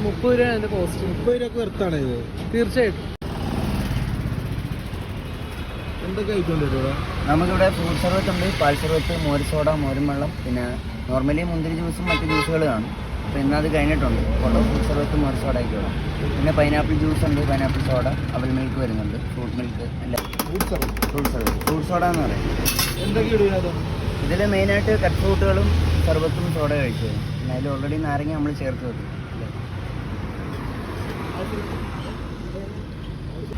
30 രൂപയാണ് അതിന്റെ കോസ്റ്റ്. 30 രൂപ വെർത്താണ് ഇത് തീർച്ചയായിട്ടും. എന്തൊക്കെ ഐറ്റം നമുക്കിവിടെ ഫ്രൂട്ട് സർബത്ത് ഉണ്ട്, പാൽ സർബത്ത്, മോര് സോഡ, മോരും വെള്ളം, പിന്നെ നോർമലി മുന്തിരി ജ്യൂസും മറ്റ് ജ്യൂസുകൾ കാണും. അപ്പോൾ ഇന്നത് കഴിഞ്ഞിട്ടുണ്ട് ഫോട്ടോ ഫ്രൂട്ട് സർബത്ത്, മോര് സോഡ ഒക്കെ ഉള്ളത്. പിന്നെ പൈനാപ്പിൾ ജ്യൂസ് ഉണ്ട്, പൈനാപ്പിൾ സോഡ, അവൽ മിൽക്ക് വരുന്നുണ്ട്, ഫ്രൂട്ട് മിൽക്ക് എല്ലാം. ഫ്രൂട്ട് സർബത്ത്, ഫ്രൂട്ട് സോഡ എന്ന് പറയും. എന്തൊക്കെ ഇതിൽ മെയിനായിട്ട് കട്ട് ഫ്രൂട്ടുകളും സർബത്തും സോഡ കഴിച്ചു വരും. പിന്നെ അതിൽ ഓൾറെഡി നാരങ്ങ നമ്മൾ ചേർത്ത് വെക്കും.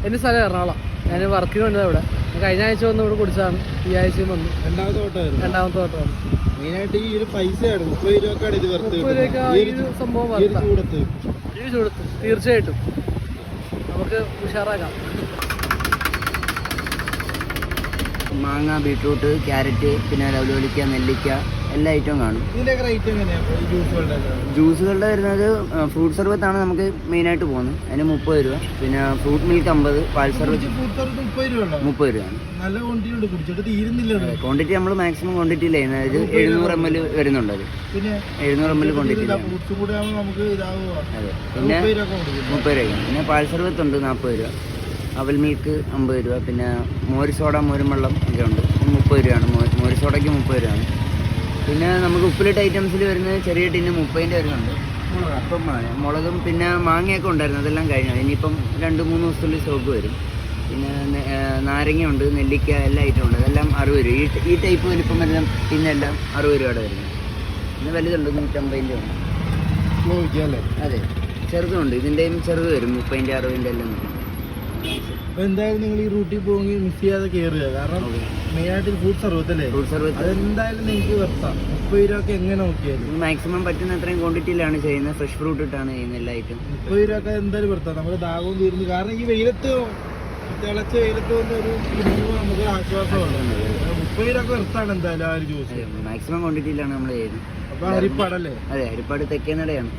എൻ്റെ സ്ഥലം എറണാകുളം. ഞാൻ വർക്കിന് വന്നത് ഇവിടെ. കഴിഞ്ഞ ആഴ്ച വന്ന് ഇവിടെ കുടിച്ചതാണ്, ഈ ആഴ്ചയും വന്നു. രണ്ടാമത്തെ തോട്ടമാണ്. മെയിനായിട്ട് ഈ ഒരു പൈസയാണ് 30 രൂപക്കാണ് ഇത് വെറുതെ. 30 രൂപ ഈ സംഭവം ഈ ചൂടത്ത് തീർച്ചയായിട്ടും നമുക്ക് ഉഷാറാക്കാം. മാങ്ങ, ബീട്രൂട്ട്, ക്യാരറ്റ്, പിന്നെ ലവലോലിക്ക, നെല്ലിക്ക എല്ലാ ഐറ്റവും കാണും. ജ്യൂസുകളുടെ വരുന്നത് ഫ്രൂട്ട് സർബത്താണ് നമുക്ക് മെയിനായിട്ട് പോകുന്നത്. അതിന് 30 രൂപ. പിന്നെ ഫ്രൂട്ട് മിൽക്ക് 50, പാൽ സർബത്ത് 30 രൂപയാണ്. ക്വാണ്ടിറ്റി നമ്മൾ മാക്സിമം ക്വാണ്ടിറ്റിയിൽ ചെയ്യുന്നത് 700 ml വരുന്നുണ്ട്. അത് 700 ml ക്വാണ്ടിറ്റി. അതെ, പിന്നെ 30 രൂപ. പിന്നെ പാൽ സർബത്ത് ഉണ്ട് 40 രൂപ, അവൽ മിൽക്ക് 50 രൂപ, പിന്നെ മോര് സോഡ, മോരും വെള്ളം ഒക്കെ ഉണ്ട് 30 രൂപയാണ്. മോര് സോഡയ്ക്ക് 30 രൂപയാണ്. പിന്നെ നമുക്ക് ഉപ്പിലിട്ട് ഐറ്റംസിൽ വരുന്നത് ചെറിയ ടിന്ന് 30 വരുന്നുണ്ട്. അപ്പം മുളകും പിന്നെ മാങ്ങയൊക്കെ ഉണ്ടായിരുന്നു, അതെല്ലാം കഴിഞ്ഞു. ഇനിയിപ്പം 2-3 ദിവസത്തിനുള്ളിൽ സ്റ്റോക്ക് വരും. പിന്നെ നാരങ്ങയുണ്ട്, നെല്ലിക്ക എല്ലാ ഐറ്റം ഉണ്ട്, അതെല്ലാം 60 രൂപ. ഈ ടൈപ്പ് വലിപ്പം വരുന്ന പിന്നെല്ലാം 60 രൂപയുടെ വരുന്നത്. പിന്നെ വലുതുണ്ട് 150 ഉണ്ട്. അതെ, ചെറുതുണ്ട്. ഇതിൻ്റെയും ചെറുത് വരും 30, 60 എല്ലാം വരും. എന്തായാലും നിങ്ങൾ ഈ റൂട്ടിൽ പോകുമെങ്കിൽ മിസ് ചെയ്യാതെ കയറുക. കാരണം മെയിനായിട്ട് ഫ്രൂട്ട് സർബത്ത് അല്ലേ? ഫ്രൂട്ട് സർബത്ത് അതെന്തായാലും നിങ്ങൾക്ക് വെർത്താം. 30 രൂപ എങ്ങനെ നോക്കിയാലും മാക്സിമം പറ്റുന്ന അത്രയും ക്വാണ്ടിറ്റിയിലാണ് ചെയ്യുന്നത്. ഫ്രഷ് ഫ്രൂട്ട് ഇട്ടാണ് ചെയ്യുന്നത് എല്ലാ ഐറ്റം. 30 രൂപ എന്തായാലും വെർത്താം. നമ്മുടെ ദാഹവും തീരുന്നു. കാരണം ഈ വെയിലത്ത് തിളച്ച വെയിലത്ത് വന്നൊരു നമുക്ക് ആശ്വാസമാണ്. 30 രൂപ വെർത്താണ് എന്തായാലും ആ ഒരു ജ്യൂസ്. മാക്സിമം ക്വാണ്ടിറ്റിയിലാണ് നമ്മൾ ചെയ്യുന്നത്. അപ്പൊ ഹരിപ്പാടല്ലേ? അതെ, ഹരിപ്പാട് തെക്കേനടയാണ്.